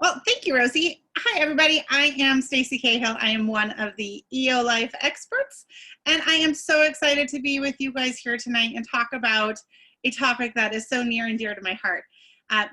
Well, thank you, Rosie. Hi, everybody. I am Stacy Cahill. I am one of the eoLIFE experts, and I am so excited to be with you guys here tonight and talk about a topic that is so near and dear to my heart.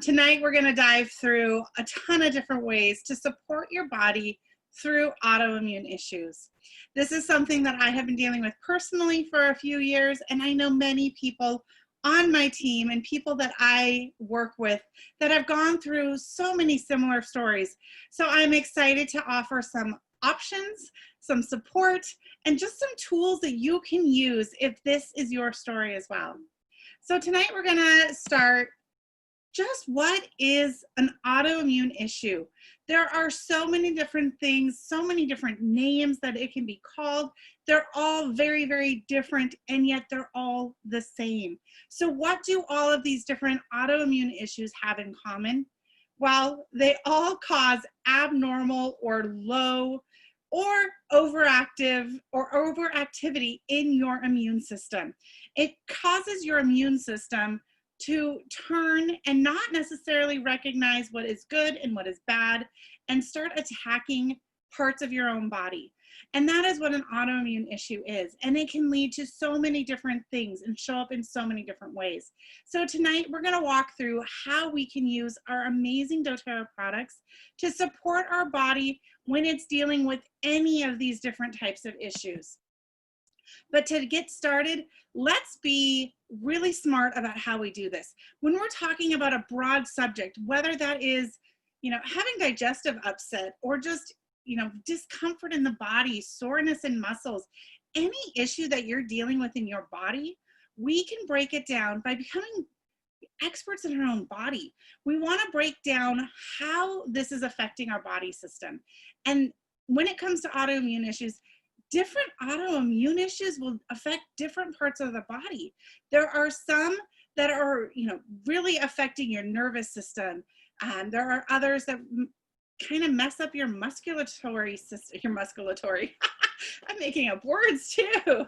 Tonight, we're going to dive through a ton of different ways to support your body through autoimmune issues. This is something that I have been dealing with personally for a few years, and I know many people on my team and people that I work with that have gone through so many similar stories. So I'm excited to offer some options, some support, and just some tools that you can use if this is your story as well. So tonight we're gonna start just what is an autoimmune issue. There are so many different things, so many different names that it can be called. They're all very, very different, and yet they're all the same. So what do all of these different autoimmune issues have in common? Well, they all cause abnormal or low or overactive or overactivity in your immune system. It causes your immune system to turn and not necessarily recognize what is good and what is bad and start attacking parts of your own body. And that is what an autoimmune issue is. And it can lead to so many different things and show up in so many different ways. So tonight we're going to walk through how we can use our amazing doTERRA products to support our body when it's dealing with any of these different types of issues. But to get started, let's be really smart about how we do this. When we're talking about a broad subject, whether that is, having digestive upset or just, discomfort in the body, soreness in muscles, any issue that you're dealing with in your body, we can break it down by becoming experts in our own body. We want to break down how this is affecting our body system. And when it comes to autoimmune issues, different autoimmune issues will affect different parts of the body. There are some that are, really affecting your nervous system. There are others that kind of mess up your musculatory system, I'm making up words too,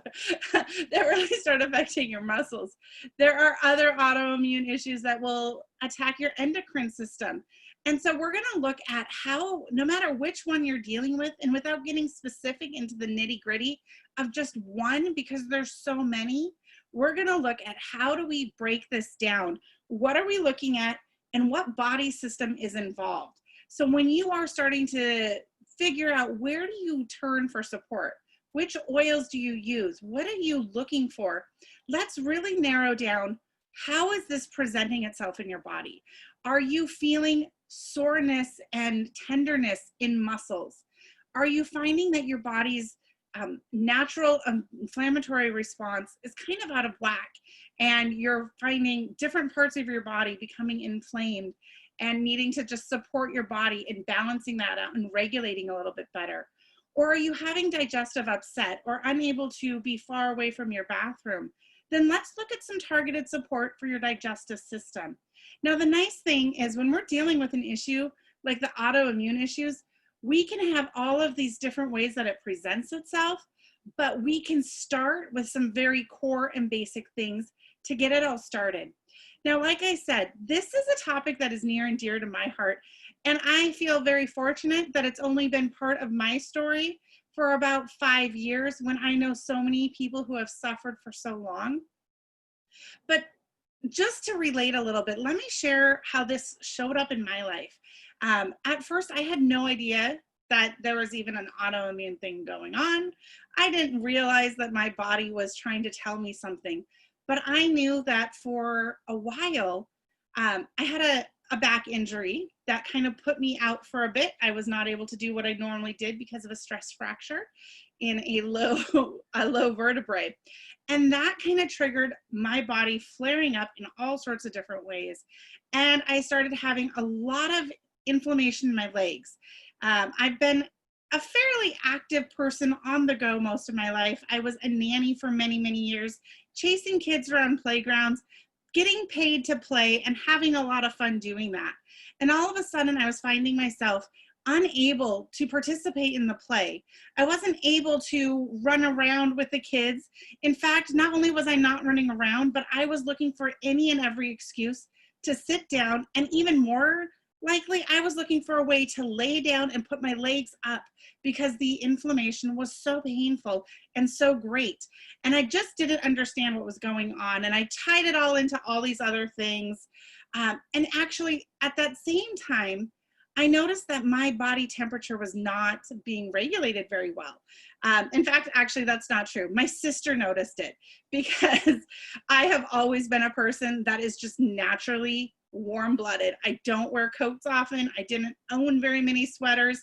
that really start affecting your muscles. There are other autoimmune issues that will attack your endocrine system. And so we're going to look at how, no matter which one you're dealing with, and without getting specific into the nitty-gritty of just one, because there's so many, we're going to look at how do we break this down? What are we looking at, and what body system is involved? So when you are starting to figure out where do you turn for support, which oils do you use, what are you looking for, let's really narrow down how is this presenting itself in your body. Are you feeling soreness and tenderness in muscles? Are you finding that your body's natural inflammatory response is kind of out of whack, and you're finding different parts of your body becoming inflamed and needing to just support your body in balancing that out and regulating a little bit better? Or are you having digestive upset or unable to be far away from your bathroom? Then let's look at some targeted support for your digestive system. Now, the nice thing is when we're dealing with an issue like the autoimmune issues, we can have all of these different ways that it presents itself, but we can start with some very core and basic things to get it all started. Now, like I said, this is a topic that is near and dear to my heart, and I feel very fortunate that it's only been part of my story for about 5 years when I know so many people who have suffered for so long. But just to relate a little bit, let me share how this showed up in my life. At first, I had no idea that there was even an autoimmune thing going on. I didn't realize that my body was trying to tell me something. But I knew that for a while, I had a back injury that kind of put me out for a bit. I was not able to do what I normally did because of a stress fracture in a low vertebrae. And that kind of triggered my body flaring up in all sorts of different ways. And I started having a lot of inflammation in my legs. I've been a fairly active person on the go most of my life. I was a nanny for many, many years, chasing kids around playgrounds, getting paid to play, and having a lot of fun doing that. And all of a sudden, I was finding myself unable to participate in the play. I wasn't able to run around with the kids. In fact, not only was I not running around, but I was looking for any and every excuse to sit down, and even more likely I was looking for a way to lay down and put my legs up because the inflammation was so painful and so great. And I just didn't understand what was going on. And I tied it all into all these other things. And actually, at that same time, I noticed that my body temperature was not being regulated very well. In fact, actually, that's not true. My sister noticed it because I have always been a person that is just naturally warm-blooded. I don't wear coats often. I didn't own very many sweaters.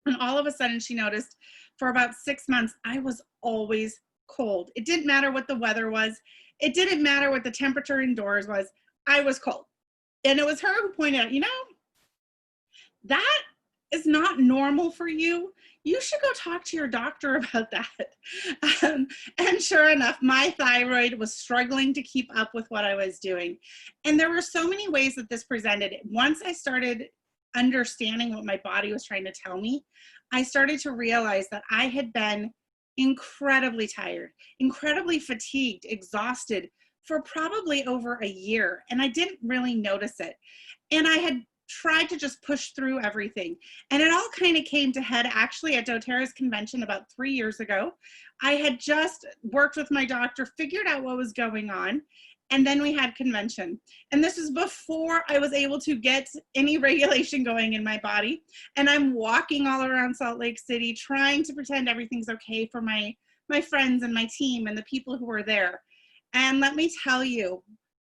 And all of a sudden she noticed for about 6 months, I was always cold. It didn't matter what the weather was. It didn't matter what the temperature indoors was. I was cold. And it was her who pointed out, that is not normal for you. You should go talk to your doctor about that. And sure enough, my thyroid was struggling to keep up with what I was doing. And there were so many ways that this presented. Once I started understanding what my body was trying to tell me, I started to realize that I had been incredibly tired, incredibly fatigued, exhausted for probably over a year. And I didn't really notice it. And I had tried to just push through everything. And it all kind of came to head actually at doTERRA's convention about 3 years ago. I had just worked with my doctor, figured out what was going on, and then we had convention. And this was before I was able to get any regulation going in my body. And I'm walking all around Salt Lake City trying to pretend everything's okay for my friends and my team and the people who are there. And let me tell you,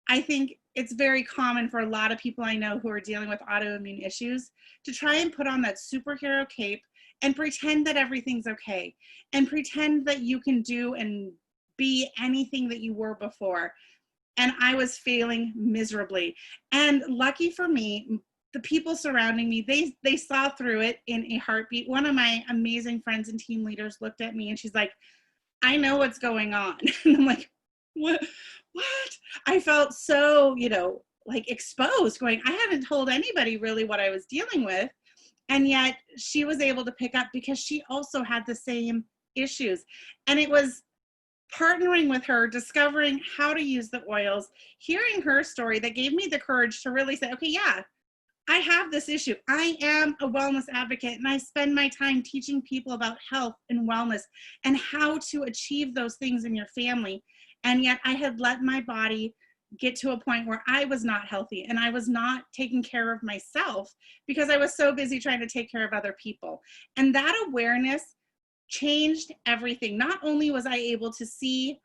I think it's very common for a lot of people I know who are dealing with autoimmune issues to try and put on that superhero cape and pretend that everything's okay and pretend that you can do and be anything that you were before. And I was failing miserably. And lucky for me, the people surrounding me, they saw through it in a heartbeat. One of my amazing friends and team leaders looked at me and she's like, I know what's going on. And I'm like, what? I felt so, like exposed, going, I haven't told anybody really what I was dealing with. And yet she was able to pick up because she also had the same issues. And it was partnering with her, discovering how to use the oils, hearing her story that gave me the courage to really say, okay, yeah, I have this issue. I am a wellness advocate and I spend my time teaching people about health and wellness and how to achieve those things in your family. And yet I had let my body get to a point where I was not healthy and I was not taking care of myself because I was so busy trying to take care of other people. And that awareness changed everything. Not only was I able to see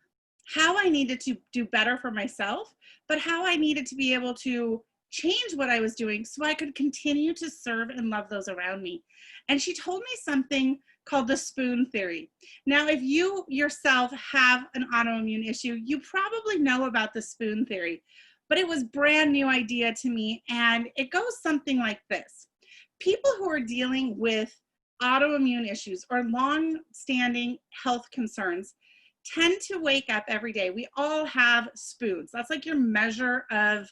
how I needed to do better for myself, but how I needed to be able to change what I was doing so I could continue to serve and love those around me. And she told me something called the spoon theory. Now, if you yourself have an autoimmune issue, you probably know about the spoon theory, but it was brand new idea to me. And it goes something like this. People who are dealing with autoimmune issues or long-standing health concerns tend to wake up every day. We all have spoons. That's like your measure of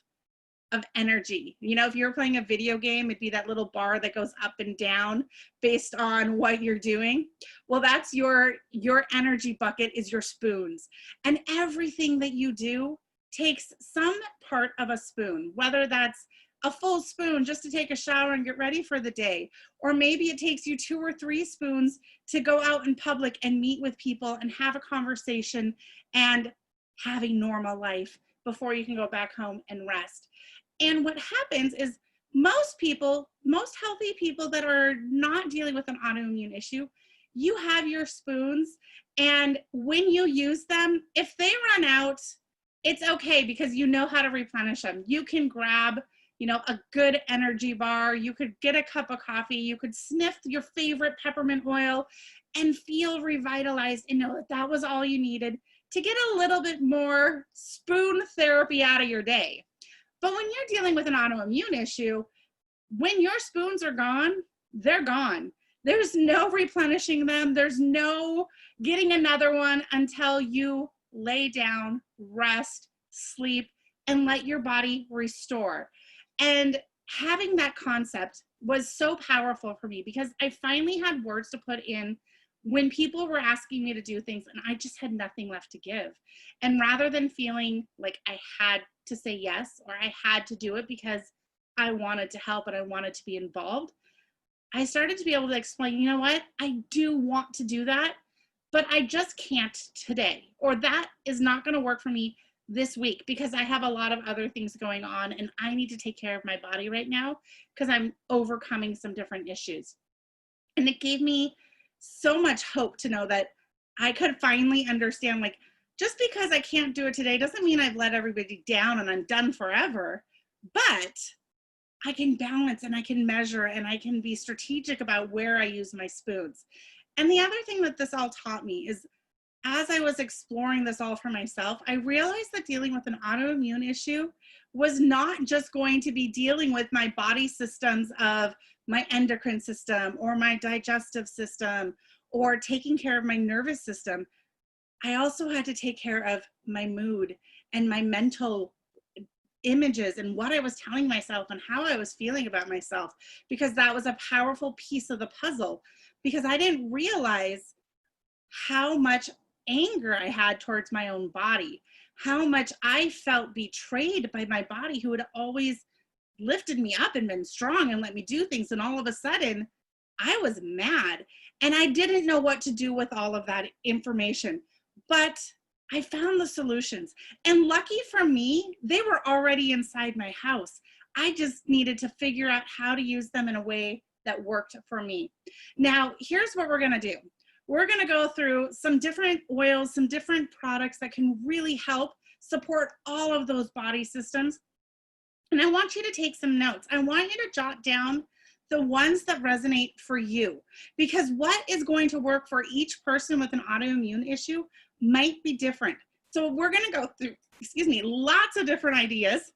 energy. If you're playing a video game, it'd be that little bar that goes up and down based on what you're doing. Well, that's your energy bucket is your spoons. And everything that you do takes some part of a spoon, whether that's a full spoon just to take a shower and get ready for the day. Or maybe it takes you 2 or 3 spoons to go out in public and meet with people and have a conversation and have a normal life before you can go back home and rest. And what happens is most healthy people that are not dealing with an autoimmune issue, you have your spoons. And when you use them, if they run out, it's okay because you know how to replenish them. You can grab a good energy bar, you could get a cup of coffee, you could sniff your favorite peppermint oil and feel revitalized and know that that was all you needed to get a little bit more spoon therapy out of your day. But when you're dealing with an autoimmune issue, when your spoons are gone, they're gone. There's no replenishing them. There's no getting another one until you lay down, rest, sleep, and let your body restore. And having that concept was so powerful for me because I finally had words to put in when people were asking me to do things and I just had nothing left to give. And rather than feeling like I had to say yes or I had to do it because I wanted to help and I wanted to be involved, I started to be able to explain, you know what, I do want to do that, but I just can't today, or that is not going to work for me this week because I have a lot of other things going on and I need to take care of my body right now because I'm overcoming some different issues. And it gave me so much hope to know that I could finally understand, like, just because I can't do it today doesn't mean I've let everybody down and I'm done forever, but I can balance and I can measure and I can be strategic about where I use my spoons. And the other thing that this all taught me is, as I was exploring this all for myself, I realized that dealing with an autoimmune issue was not just going to be dealing with my body systems of my endocrine system or my digestive system or taking care of my nervous system. I also had to take care of my mood and my mental images and what I was telling myself and how I was feeling about myself, because that was a powerful piece of the puzzle, because I didn't realize how much anger I had towards my own body, how much I felt betrayed by my body, who had always lifted me up and been strong and let me do things. And all of a sudden, I was mad and I didn't know what to do with all of that information. But I found the solutions. And lucky for me, they were already inside my house. I just needed to figure out how to use them in a way that worked for me. Now, here's what we're going to do. We're going to go through some different oils, some different products that can really help support all of those body systems. And I want you to take some notes. I want you to jot down the ones that resonate for you, because what is going to work for each person with an autoimmune issue might be different. So we're going to go through, lots of different ideas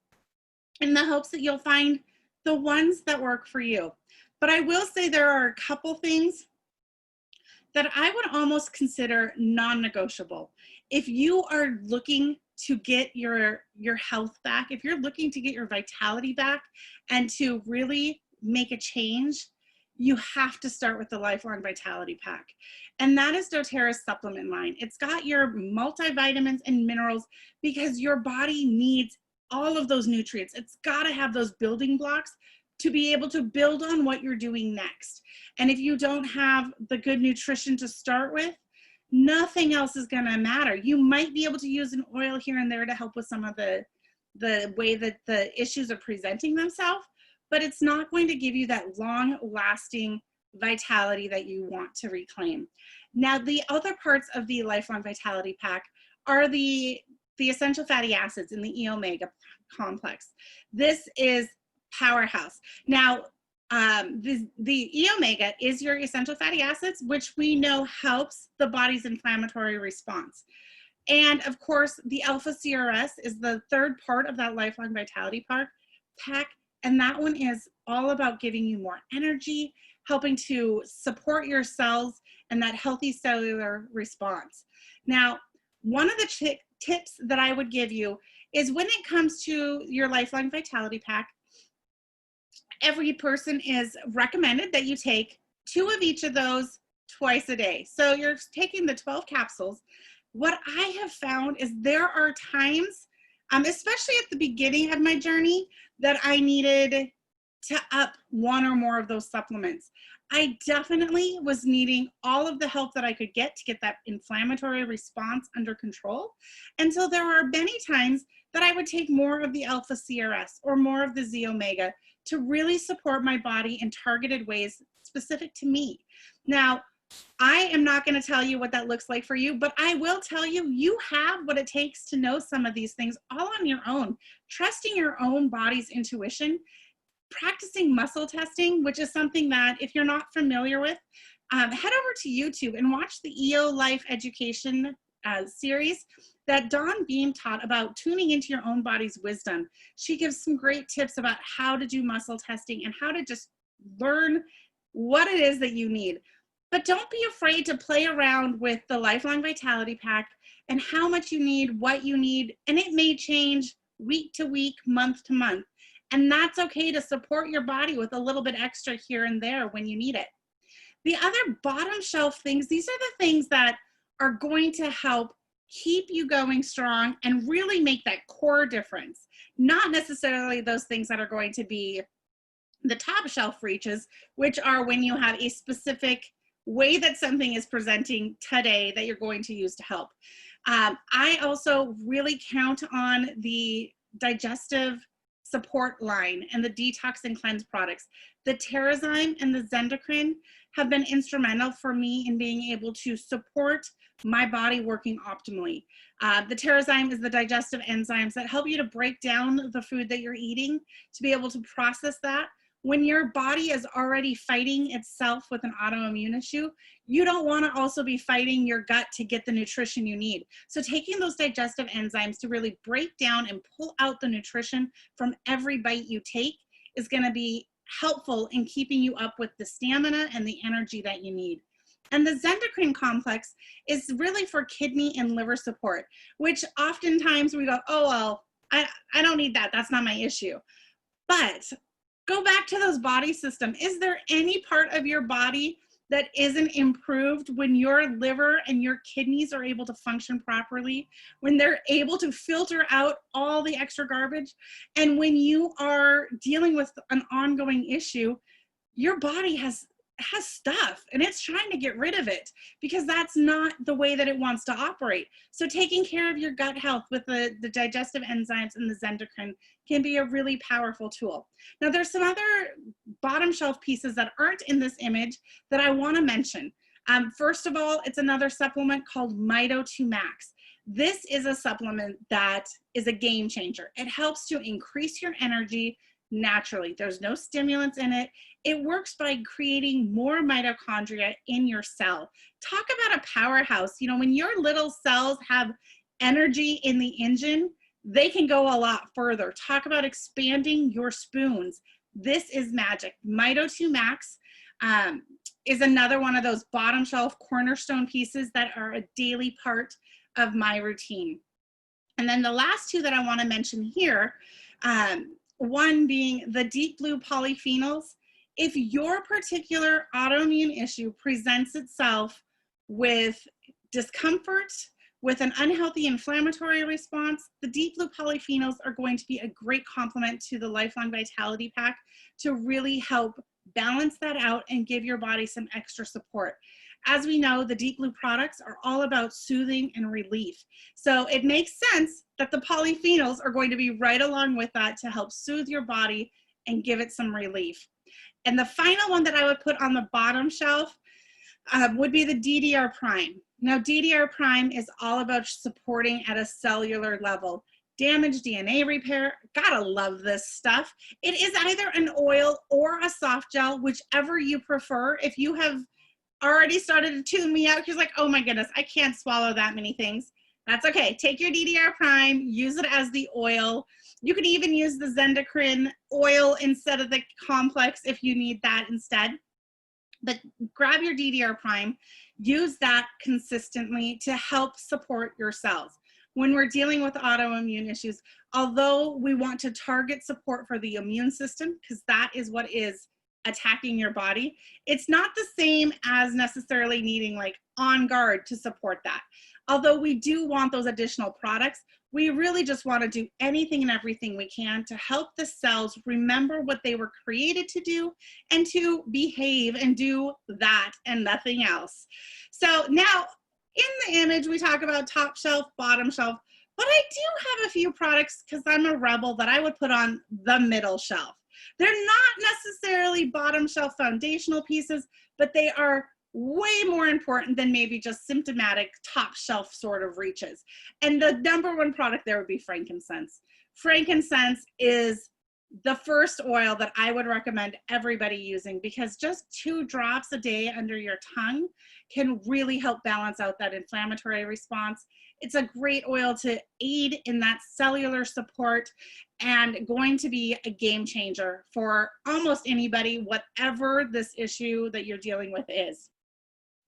in the hopes that you'll find the ones that work for you. But I will say there are a couple things that I would almost consider non-negotiable. If you are looking to get your health back, if you're looking to get your vitality back and to really make a change, you have to start with the Lifelong Vitality Pack. And that is doTERRA's supplement line. It's got your multivitamins and minerals because your body needs all of those nutrients. It's got to have those building blocks to be able to build on what you're doing next. And if you don't have the good nutrition to start with, nothing else is going to matter. You might be able to use an oil here and there to help with some of the way that the issues are presenting themselves, but it's not going to give you that long-lasting vitality that you want to reclaim. Now, the other parts of the Lifelong Vitality Pack are the essential fatty acids in the eOmega complex. This is powerhouse. Now, the eOmega is your essential fatty acids, which we know helps the body's inflammatory response. And of course, the alpha CRS is the third part of that Lifelong Vitality Pack. And that one is all about giving you more energy, helping to support your cells and that healthy cellular response. Now, one of the tips that I would give you is when it comes to your Lifelong Vitality Pack, every person is recommended that you take 2 of each of those twice a day. So you're taking the 12 capsules. What I have found is there are times, especially at the beginning of my journey, that I needed to up 1 or more of those supplements. I definitely was needing all of the help that I could get to get that inflammatory response under control. And so there are many times that I would take more of the alpha CRS or more of the Z-Omega to really support my body in targeted ways specific to me. Now, I am not going to tell you what that looks like for you, but I will tell you, you have what it takes to know some of these things all on your own. Trusting your own body's intuition, practicing muscle testing, which is something that if you're not familiar with, head over to YouTube and watch the eoLIFE education series that Dawn Beam taught about tuning into your own body's wisdom. She gives some great tips about how to do muscle testing and how to just learn what it is that you need. But don't be afraid to play around with the Lifelong Vitality Pack and how much you need, what you need, and it may change week to week, month to month. And that's okay to support your body with a little bit extra here and there when you need it. The other bottom shelf things, these are the things that are going to help keep you going strong and really make that core difference. Not necessarily those things that are going to be the top shelf reaches, which are when you have a specific way that something is presenting today that you're going to use to help. I also really count on the digestive support line and the detox and cleanse products. The Terrazyme and the Zendocrine have been instrumental for me in being able to support my body working optimally. The Terrazyme is the digestive enzymes that help you to break down the food that you're eating, to be able to process that. When your body is already fighting itself with an autoimmune issue, you don't want to also be fighting your gut to get the nutrition you need. So taking those digestive enzymes to really break down and pull out the nutrition from every bite you take is going to be helpful in keeping you up with the stamina and the energy that you need. And the Zendocrine complex is really for kidney and liver support, which oftentimes we go, oh, well, I don't need that. That's not my issue. But go back to those body systems. Is there any part of your body that isn't improved when your liver and your kidneys are able to function properly, when they're able to filter out all the extra garbage? And when you are dealing with an ongoing issue, your body has stuff and it's trying to get rid of it because that's not the way that it wants to operate. So taking care of your gut health with the digestive enzymes and the Zendocrine can be a really powerful tool. Now there's some other bottom shelf pieces that aren't in this image that I want to mention. First of all, it's another supplement called Mito2 Max. This is a supplement that is a game changer. It helps to increase your energy naturally. There's no stimulants in it. It works by creating more mitochondria in your cell. Talk about a powerhouse. You know, when your little cells have energy in the engine, they can go a lot further. Talk about expanding your spoons. This is magic. Mito2 Max is another one of those bottom shelf cornerstone pieces that are a daily part of my routine. And then the last two that I want to mention here, one being the deep blue polyphenols. If your particular autoimmune issue presents itself with discomfort, with an unhealthy inflammatory response, the deep blue polyphenols are going to be a great complement to the Lifelong Vitality Pack to really help balance that out and give your body some extra support. As we know, the deep blue products are all about soothing and relief. So it makes sense that the polyphenols are going to be right along with that to help soothe your body and give it some relief. And the final one that I would put on the bottom shelf would be the DDR Prime. Now, DDR Prime is all about supporting at a cellular level. Damaged DNA repair, gotta love this stuff. It is either an oil or a soft gel, whichever you prefer. If you have already started to tune me out, because like, oh my goodness, I can't swallow that many things. That's okay. Take your DDR Prime, use it as the oil. You could even use the Zendocrine oil instead of the complex if you need that instead. But grab your DDR Prime, use that consistently to help support your cells. When we're dealing with autoimmune issues, although we want to target support for the immune system, because that is what is attacking your body, it's not the same as necessarily needing like on guard to support that. Although we do want those additional products, we really just want to do anything and everything we can to help the cells remember what they were created to do and to behave and do that and nothing else. So now in the image, we talk about top shelf, bottom shelf, but I do have a few products because I'm a rebel that I would put on the middle shelf. They're not necessarily bottom shelf foundational pieces, but they are way more important than maybe just symptomatic top shelf sort of reaches. And the number one product there would be frankincense. Frankincense is the first oil that I would recommend everybody using because just 2 drops a day under your tongue can really help balance out that inflammatory response. It's a great oil to aid in that cellular support and going to be a game changer for almost anybody, whatever this issue that you're dealing with is.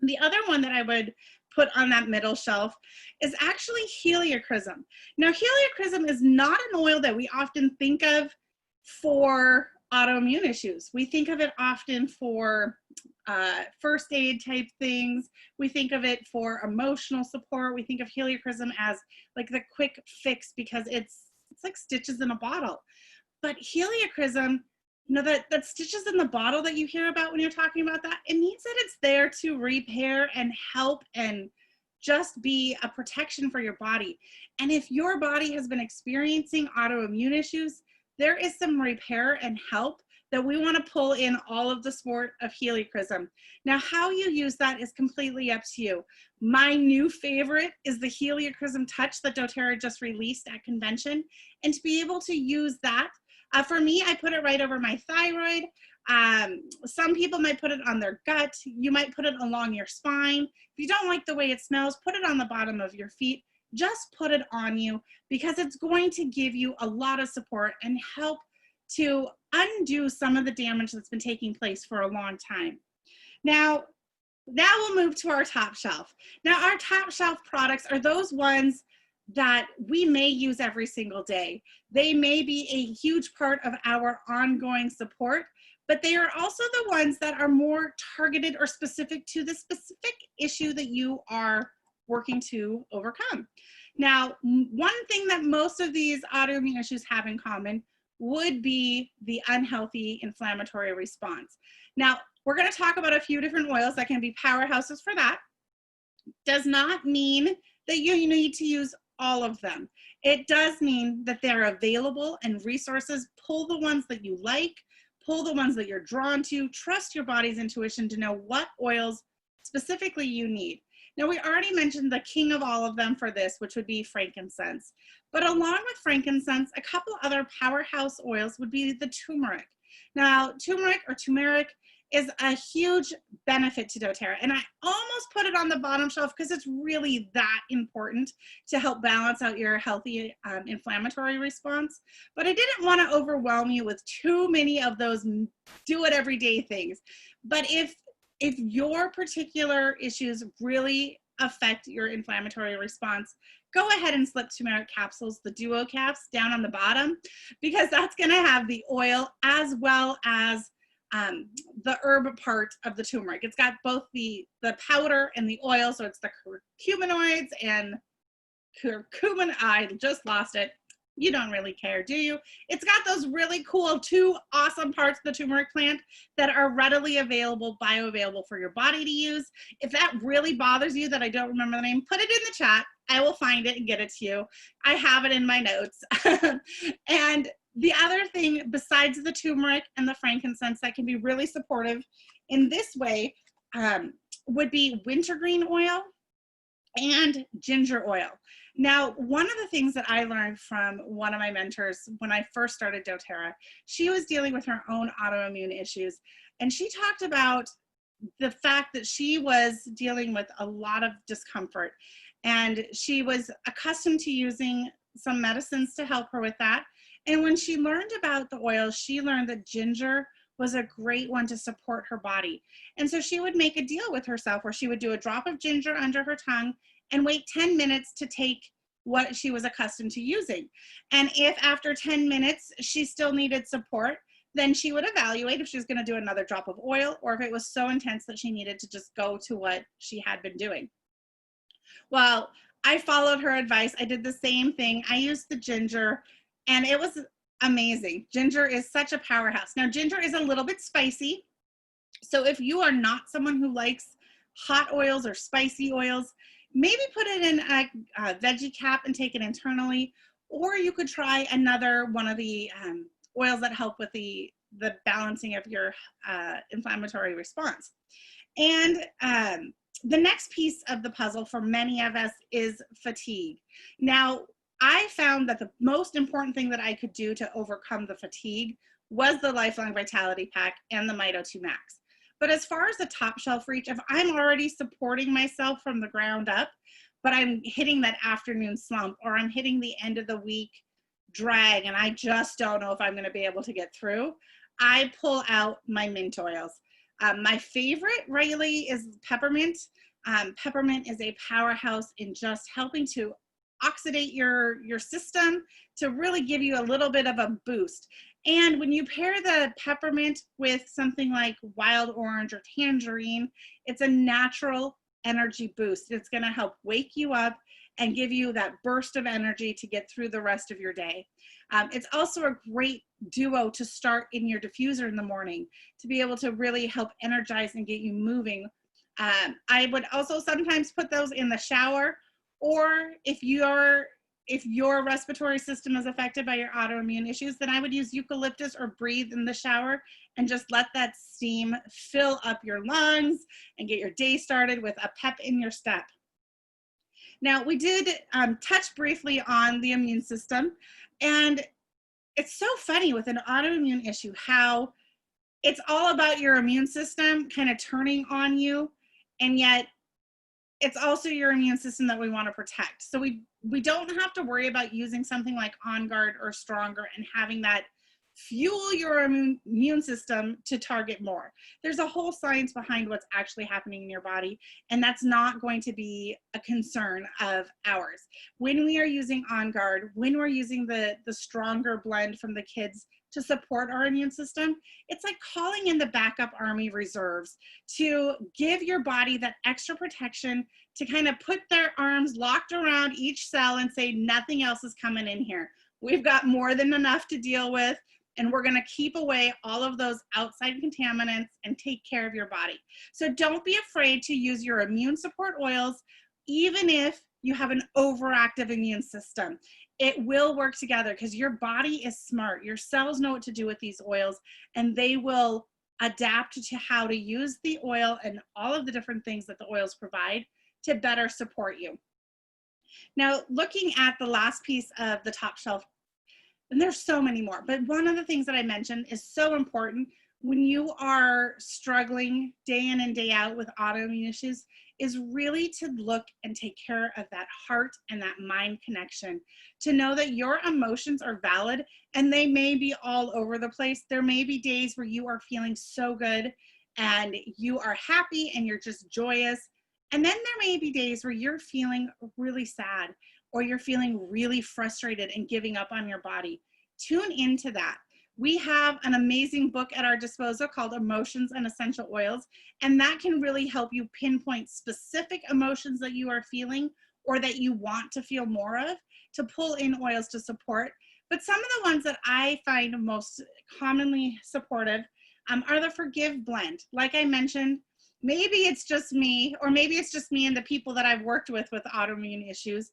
The other one that I would put on that middle shelf is actually heliochrysum. Now, heliochrysum is not an oil that we often think of for autoimmune issues. We think of it often for first aid type things. We think of it for emotional support. We think of heliochrysum as like the quick fix because it's like stitches in a bottle. But heliochrysum, you know, that stitches in the bottle that you hear about when you're talking about that, it means that it's there to repair and help and just be a protection for your body. And if your body has been experiencing autoimmune issues, there is some repair and help that we want to pull in all of the support of heliochrysum. Now, how you use that is completely up to you. My new favorite is the heliochrysum touch that doTERRA just released at convention. And to be able to use that, for me, I put it right over my thyroid. Some people might put it on their gut. You might put it along your spine. If you don't like the way it smells, put it on the bottom of your feet. Just put it on you because it's going to give you a lot of support and help to undo some of the damage that's been taking place for a long time. Now we'll move to our top shelf. Now, our top shelf products are those ones that we may use every single day. They may be a huge part of our ongoing support, but they are also the ones that are more targeted or specific to the specific issue that you are working to overcome. Now, one thing that most of these autoimmune issues have in common would be the unhealthy inflammatory response. Now, we're going to talk about a few different oils that can be powerhouses for that. Does not mean that you need to use all of them. It does mean that they're available and resources. Pull the ones that you like, pull the ones that you're drawn to, trust your body's intuition to know what oils specifically you need. Now, we already mentioned the king of all of them for this, which would be frankincense. But along with frankincense, a couple other powerhouse oils would be the turmeric. Now, turmeric or turmeric is a huge benefit to doTERRA. And I almost put it on the bottom shelf because it's really that important to help balance out your healthy inflammatory response. But I didn't want to overwhelm you with too many of those do it every day things. But if your particular issues really affect your inflammatory response, go ahead and slip turmeric capsules, the duo caps, down on the bottom, because that's going to have the oil as well as the herb part of the turmeric. It's got both the powder and the oil, so it's the curcuminoids and curcumin. I just lost it. You don't really care, do you? It's got those really cool two awesome parts of the turmeric plant that are readily available, bioavailable for your body to use. If that really bothers you that I don't remember the name, put it in the chat. I will find it and get it to you. I have it in my notes. And the other thing besides the turmeric and the frankincense that can be really supportive in this way would be wintergreen oil and ginger oil. Now, one of the things that I learned from one of my mentors when I first started doTERRA, she was dealing with her own autoimmune issues. And she talked about the fact that she was dealing with a lot of discomfort. And she was accustomed to using some medicines to help her with that. And when she learned about the oils, she learned that ginger was a great one to support her body. And so she would make a deal with herself where she would do a drop of ginger under her tongue and wait 10 minutes to take what she was accustomed to using. And if after 10 minutes she still needed support, then she would evaluate if she was going to do another drop of oil or if it was so intense that she needed to just go to what she had been doing. Well, I followed her advice. I did the same thing. I used the ginger and it was amazing. Ginger is such a powerhouse. Now, ginger is a little bit spicy. So if you are not someone who likes hot oils or spicy oils, maybe put it in a veggie cap and take it internally, or you could try another one of the oils that help with the balancing of your inflammatory response. And the next piece of the puzzle for many of us is fatigue. Now, I found that the most important thing that I could do to overcome the fatigue was the Lifelong Vitality Pack and the Mito 2 Max. But as far as the top shelf reach, if I'm already supporting myself from the ground up, but I'm hitting that afternoon slump or I'm hitting the end of the week drag and I just don't know if I'm going to be able to get through, I pull out my mint oils. My favorite really is peppermint. Peppermint is a powerhouse in just helping to oxidate your system, to really give you a little bit of a boost. And when you pair the peppermint with something like wild orange or tangerine, it's a natural energy boost. It's going to help wake you up and give you that burst of energy to get through the rest of your day. It's also a great duo to start in your diffuser in the morning to be able to really help energize and get you moving. I would also sometimes put those in the shower, or if your respiratory system is affected by your autoimmune issues, then I would use eucalyptus or breathe in the shower and just let that steam fill up your lungs and get your day started with a pep in your step. Now, we did touch briefly on the immune system, and it's so funny with an autoimmune issue how it's all about your immune system kind of turning on you, and yet it's also your immune system that we want to protect. So we don't have to worry about using something like On Guard or Stronger and having that fuel your immune system to target more. There's a whole science behind what's actually happening in your body, and that's not going to be a concern of ours. When we are using On Guard, when we're using the Stronger blend from the kids to support our immune system, it's like calling in the backup army reserves to give your body that extra protection, to kind of put their arms locked around each cell and say, nothing else is coming in here. We've got more than enough to deal with, and we're going to keep away all of those outside contaminants and take care of your body. So don't be afraid to use your immune support oils, even if you have an overactive immune system. It will work together because your body is smart. Your cells know what to do with these oils, and they will adapt to how to use the oil and all of the different things that the oils provide to better support you. Now, looking at the last piece of the top shelf, and there's so many more, but one of the things that I mentioned is so important when you are struggling day in and day out with autoimmune issues, is really to look and take care of that heart and that mind connection, to know that your emotions are valid and they may be all over the place. There may be days where you are feeling so good and you are happy and you're just joyous. And then there may be days where you're feeling really sad or you're feeling really frustrated and giving up on your body. Tune into that. We have an amazing book at our disposal called Emotions and Essential Oils, and that can really help you pinpoint specific emotions that you are feeling or that you want to feel more of, to pull in oils to support. But some of the ones that I find most commonly supportive are the Forgive blend. Like I mentioned, maybe it's just me, or maybe it's just me and the people that I've worked with autoimmune issues,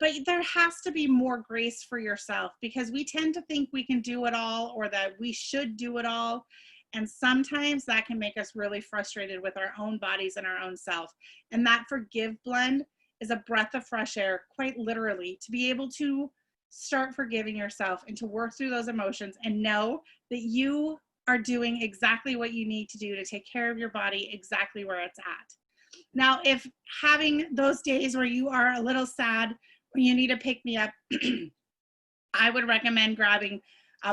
but there has to be more grace for yourself, because we tend to think we can do it all or that we should do it all. And sometimes that can make us really frustrated with our own bodies and our own self. And that Forgive blend is a breath of fresh air, quite literally, to be able to start forgiving yourself and to work through those emotions and know that you are doing exactly what you need to do to take care of your body exactly where it's at. Now, if having those days where you are a little sad, or you need to pick me up, I would recommend grabbing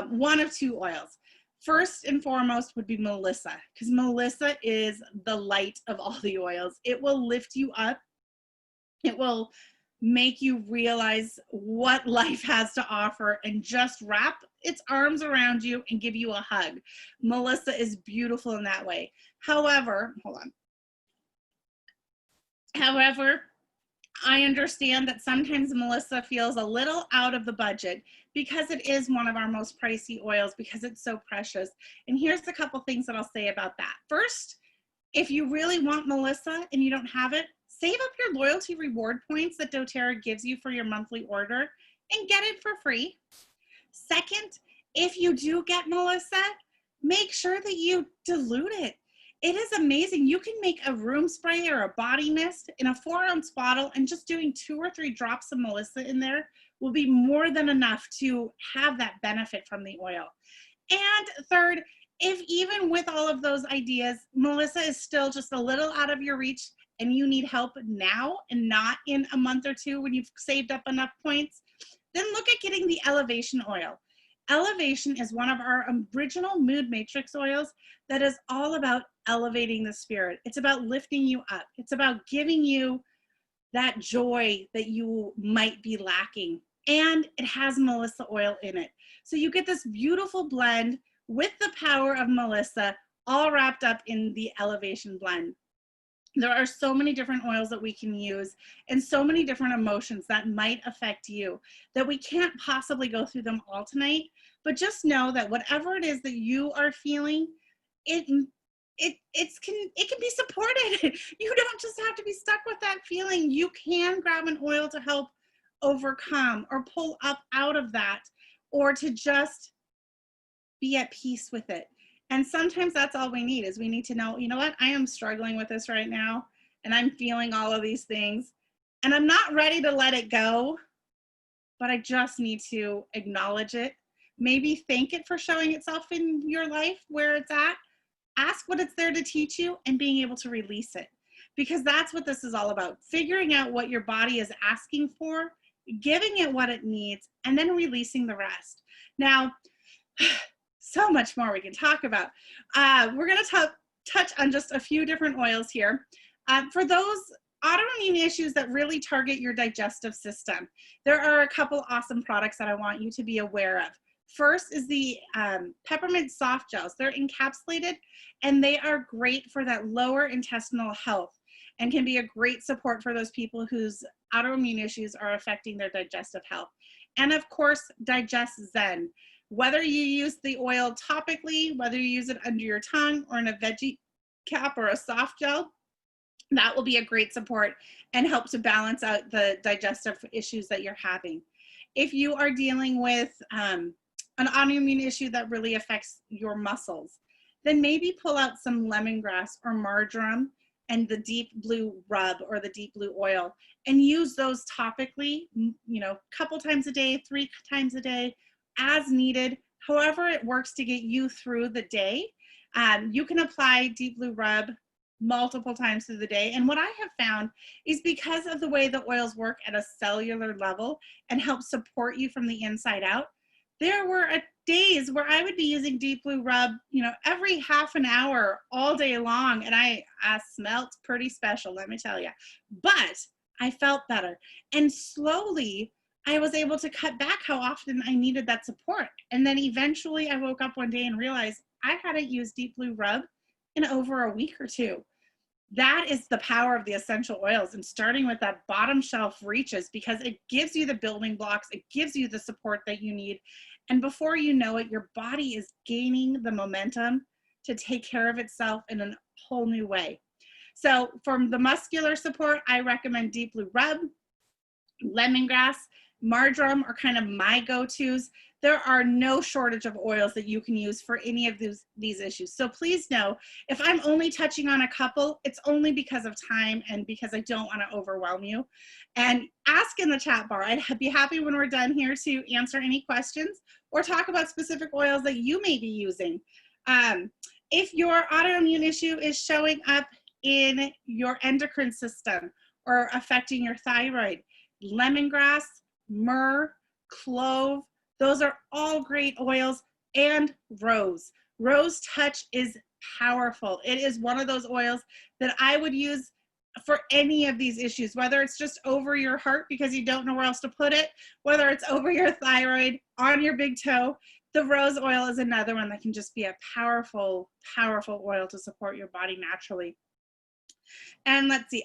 one of two oils. First and foremost would be Melissa, because Melissa is the light of all the oils. It will lift you up. It will make you realize what life has to offer and just wrap its arms around you and give you a hug. Melissa is beautiful in that way. However, I understand that sometimes Melissa feels a little out of the budget because it is one of our most pricey oils, because it's so precious. And here's a couple things that I'll say about that. First, if you really want Melissa and you don't have it, save up your loyalty reward points that doTERRA gives you for your monthly order and get it for free. Second, if you do get Melissa, make sure that you dilute it. It is amazing. You can make a room spray or a body mist in a 4-ounce bottle, and just doing 2 or 3 drops of Melissa in there will be more than enough to have that benefit from the oil. And third, if even with all of those ideas, Melissa is still just a little out of your reach and you need help now and not in a month or two when you've saved up enough points, then look at getting the Elevation oil. Elevation is one of our original mood matrix oils that is all about elevating the spirit. It's about lifting you up. It's about giving you that joy that you might be lacking. And it has Melissa oil in it. So you get this beautiful blend with the power of Melissa all wrapped up in the Elevation blend. There are so many different oils that we can use and so many different emotions that might affect you that we can't possibly go through them all tonight. But just know that whatever it is that you are feeling, it can be supported. You don't just have to be stuck with that feeling. You can grab an oil to help overcome or pull up out of that, or to just be at peace with it. And sometimes that's all we need, is we need to know, you know what, I am struggling with this right now, and I'm feeling all of these things, and I'm not ready to let it go, but I just need to acknowledge it. Maybe thank it for showing itself in your life where it's at. Ask what it's there to teach you and being able to release it. Because that's what this is all about. Figuring out what your body is asking for, giving it what it needs, and then releasing the rest. Now, so much more we can talk about. We're going to touch on just a few different oils here. For those autoimmune issues that really target your digestive system, there are a couple awesome products that I want you to be aware of. First is the peppermint soft gels. They're encapsulated, and they are great for that lower intestinal health and can be a great support for those people whose autoimmune issues are affecting their digestive health. And of course, Digest Zen. Whether you use the oil topically, whether you use it under your tongue or in a veggie cap or a soft gel, that will be a great support and help to balance out the digestive issues that you're having. If you are dealing with an autoimmune issue that really affects your muscles, then maybe pull out some lemongrass or marjoram and the deep blue rub or the deep blue oil and use those topically, you know, a couple times a day, 3 times a day, as needed, however it works to get you through the day. You can apply deep blue rub multiple times through the day. And what I have found is, because of the way the oils work at a cellular level and help support you from the inside out, there were days where I would be using deep blue rub, you know, every half an hour all day long. And I smelt pretty special, let me tell you. But I felt better. And slowly, I was able to cut back how often I needed that support. And then eventually I woke up one day and realized I hadn't used deep blue rub in over a week or two. That is the power of the essential oils, and starting with that bottom shelf reaches, because it gives you the building blocks, it gives you the support that you need. And before you know it, your body is gaining the momentum to take care of itself in a whole new way. So from the muscular support, I recommend deep blue rub, lemongrass, marjoram are kind of my go-tos. There are no shortage of oils that you can use for any of these issues. So please know, if I'm only touching on a couple, it's only because of time and because I don't want to overwhelm you. And ask in the chat bar. I'd be happy when we're done here to answer any questions or talk about specific oils that you may be using. If your autoimmune issue is showing up in your endocrine system or affecting your thyroid, lemongrass, myrrh, clove, those are all great oils, and rose. Rose touch is powerful. It is one of those oils that I would use for any of these issues, whether it's just over your heart because you don't know where else to put it, whether it's over your thyroid, on your big toe. The rose oil is another one that can just be a powerful, powerful oil to support your body naturally. And let's see,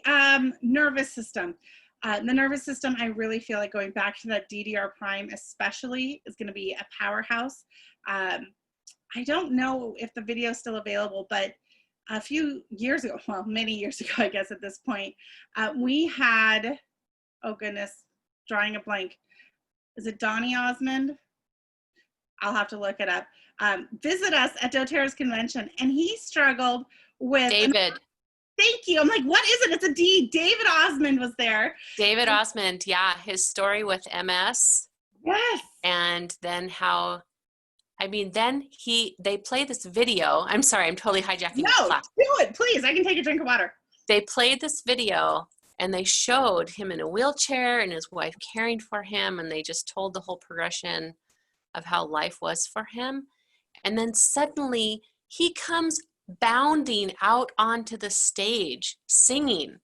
nervous system. The nervous system, I really feel like going back to that DDR prime especially is going to be a powerhouse. I don't know if the video is still available, but a few years ago, well, many years ago, I guess at this point, we had, oh goodness, drawing a blank. Is it Donny Osmond? I'll have to look it up. Visit us at doTERRA's convention, and he struggled with David. Thank you. I'm like, what is it? It's a D. David Osmond was there. David Osmond, yeah. His story with MS. Yes. And then how, I mean, then they play this video. I'm sorry, I'm totally hijacking the class. No, do it, please. I can take a drink of water. They played this video and they showed him in a wheelchair and his wife caring for him. And they just told the whole progression of how life was for him. And then suddenly he comes bounding out onto the stage singing,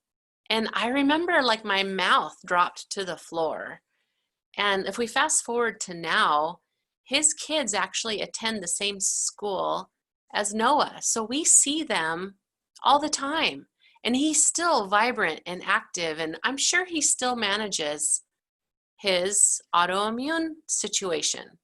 And I remember like my mouth dropped to the floor. And if we fast forward to now, his kids actually attend the same school as Noah. So we see them all the time. And he's still vibrant and active. And I'm sure he still manages his autoimmune situation.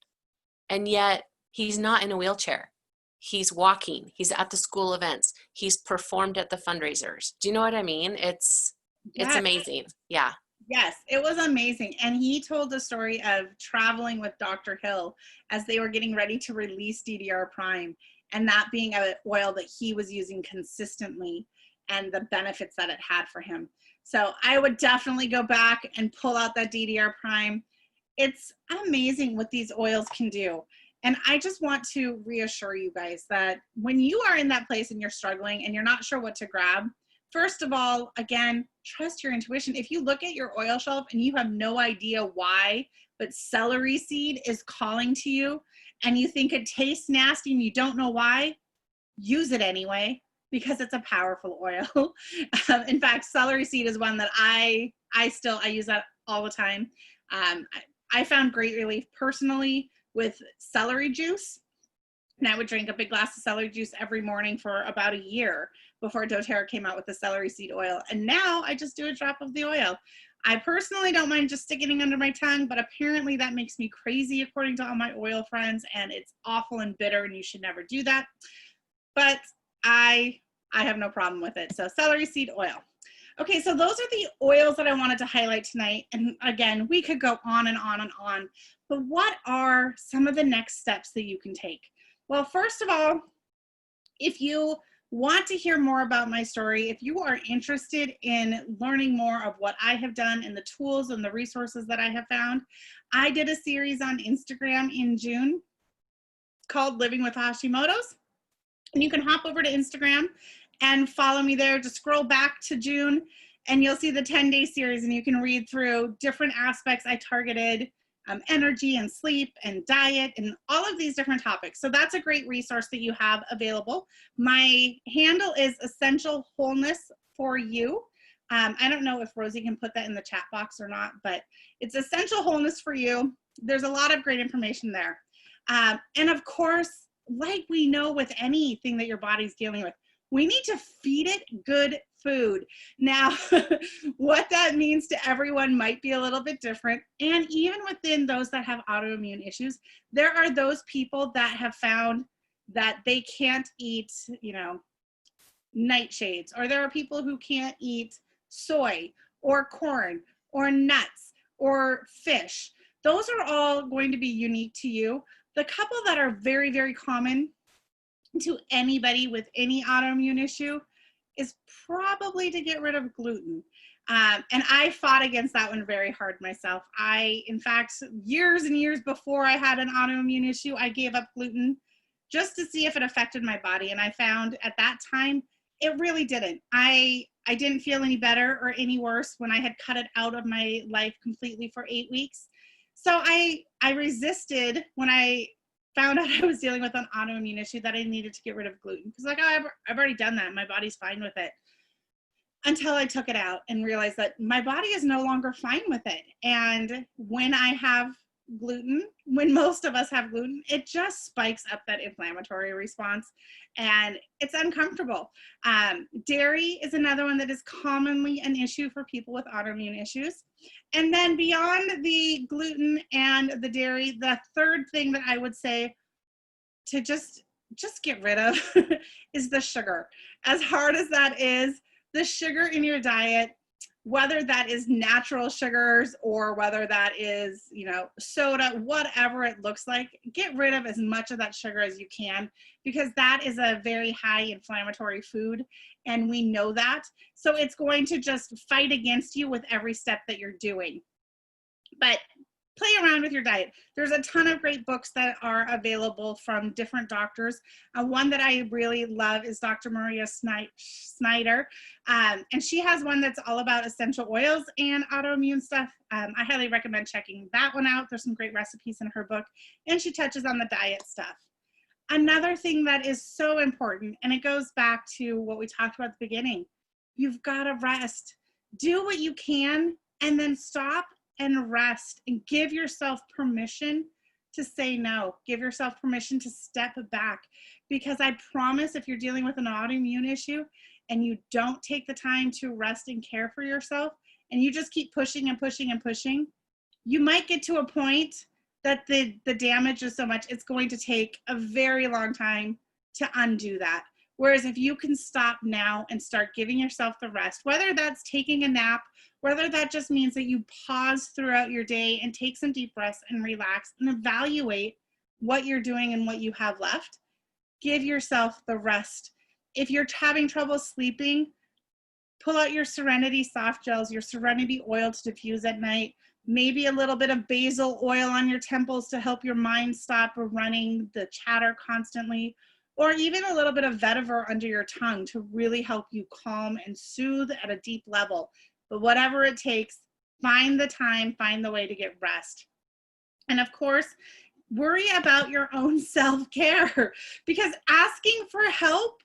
And yet he's not in a wheelchair. He's walking. He's at the school events. He's performed at the fundraisers. Do you know what I mean? It's Yes. amazing. Yeah. Yes, it was amazing. And he told the story of traveling with Dr. Hill as they were getting ready to release DDR Prime, and that being an oil that he was using consistently and the benefits that it had for him. So I would definitely go back and pull out that DDR Prime. It's amazing what these oils can do. And I just want to reassure you guys that when you are in that place and you're struggling and you're not sure what to grab, first of all, again, trust your intuition. If you look at your oil shelf and you have no idea why, but celery seed is calling to you and you think it tastes nasty and you don't know why, use it anyway because it's a powerful oil. In fact, celery seed is one that I use that all the time. I found great relief personally with celery juice. And I would drink a big glass of celery juice every morning for about a year before doTERRA came out with the celery seed oil. And now I just do a drop of the oil. I personally don't mind just sticking it under my tongue, but apparently that makes me crazy according to all my oil friends, and it's awful and bitter and you should never do that. But I have no problem with it. So celery seed oil. Okay, so those are the oils that I wanted to highlight tonight. And again, we could go on and on and on, but what are some of the next steps that you can take? Well, first of all, if you want to hear more about my story, if you are interested in learning more of what I have done and the tools and the resources that I have found, I did a series on Instagram in June called Living with Hashimoto's. And you can hop over to Instagram and follow me there. Just scroll back to June and you'll see the 10-day series and you can read through different aspects I targeted, energy and sleep and diet and all of these different topics. So that's a great resource that you have available. My handle is Essential Wholeness for You. I don't know if Rosie can put that in the chat box or not, but it's Essential Wholeness for You. There's a lot of great information there. And of course, like we know with anything that your body's dealing with, we need to feed it good food. Now, what that means to everyone might be a little bit different. And even within those that have autoimmune issues, there are those people that have found that they can't eat, nightshades, or there are people who can't eat soy or corn or nuts or fish. Those are all going to be unique to you. The couple that are very, very common to anybody with any autoimmune issue is probably to get rid of gluten. And I fought against that one very hard myself. In fact, years and years before I had an autoimmune issue, I gave up gluten just to see if it affected my body. And I found at that time, it really didn't. I didn't feel any better or any worse when I had cut it out of my life completely for 8 weeks. So I resisted when I found out I was dealing with an autoimmune issue that I needed to get rid of gluten. Because I've already done that. My body's fine with it. Until I took it out and realized that my body is no longer fine with it. And when I have gluten, when most of us have gluten, it just spikes up that inflammatory response and it's uncomfortable. Dairy is another one that is commonly an issue for people with autoimmune issues. And then beyond the gluten and the dairy, the third thing that I would say to just get rid of is the sugar. As hard as that is, the sugar in your diet, whether that is natural sugars or whether that is, soda, whatever it looks like, get rid of as much of that sugar as you can, because that is a very high inflammatory food. And we know that. So it's going to just fight against you with every step that you're doing. But play around with your diet. There's a ton of great books that are available from different doctors. One that I really love is Dr. Maria Snyder. And she has one that's all about essential oils and autoimmune stuff. I highly recommend checking that one out. There's some great recipes in her book, and she touches on the diet stuff. Another thing that is so important, and it goes back to what we talked about at the beginning, you've got to rest. Do what you can and then stop and rest and give yourself permission to say no. Give yourself permission to step back, because I promise if you're dealing with an autoimmune issue and you don't take the time to rest and care for yourself and you just keep pushing and pushing and pushing, you might get to a point that the damage is so much, it's going to take a very long time to undo that. Whereas if you can stop now and start giving yourself the rest, whether that's taking a nap, whether that just means that you pause throughout your day and take some deep breaths and relax and evaluate what you're doing and what you have left, give yourself the rest. If you're having trouble sleeping, pull out your Serenity soft gels, your Serenity oil to diffuse at night, maybe a little bit of basil oil on your temples to help your mind stop running the chatter constantly, or even a little bit of vetiver under your tongue to really help you calm and soothe at a deep level. But whatever it takes, find the time, find the way to get rest. And of course, worry about your own self-care, because asking for help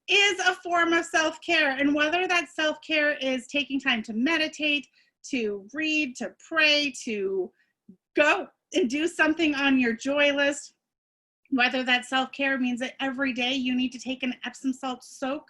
is a form of self-care. And whether that self-care is taking time to meditate, to read, to pray, to go and do something on your joy list, whether that self-care means that every day you need to take an Epsom salt soak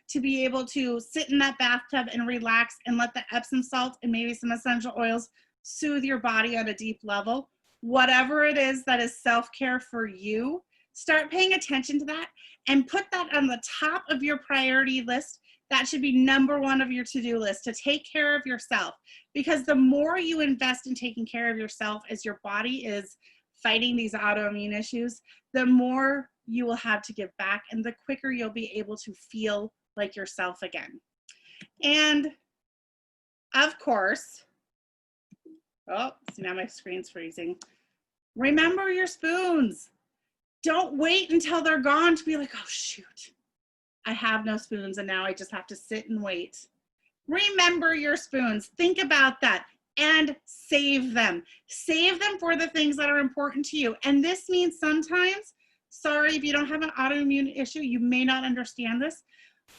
to be able to sit in that bathtub and relax and let the Epsom salt and maybe some essential oils soothe your body on a deep level. Whatever it is that is self-care for you, start paying attention to that and put that on the top of your priority list. That should be number one of your to-do list, to take care of yourself. Because the more you invest in taking care of yourself as your body is fighting these autoimmune issues, the more you will have to give back and the quicker you'll be able to feel like yourself again. And of course, oh, see, now my screen's freezing. Remember your spoons. Don't wait until they're gone to be like, oh shoot, I have no spoons and now I just have to sit and wait. Remember your spoons. Think about that and save them. Save them for the things that are important to you. And this means sometimes, sorry, if you don't have an autoimmune issue, you may not understand this,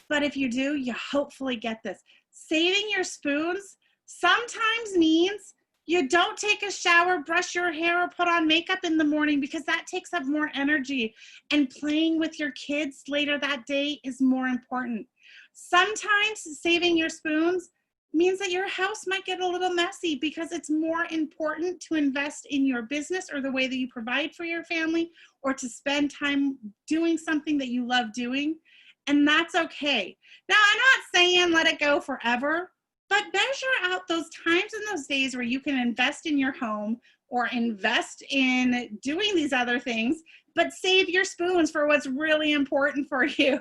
but if you do, you hopefully get this. Saving your spoons sometimes means you don't take a shower, brush your hair, or put on makeup in the morning, because that takes up more energy. And playing with your kids later that day is more important. Sometimes saving your spoons means that your house might get a little messy because it's more important to invest in your business or the way that you provide for your family, or to spend time doing something that you love doing. And that's okay. Now, I'm not saying let it go forever, but measure out those times and those days where you can invest in your home or invest in doing these other things, but save your spoons for what's really important for you.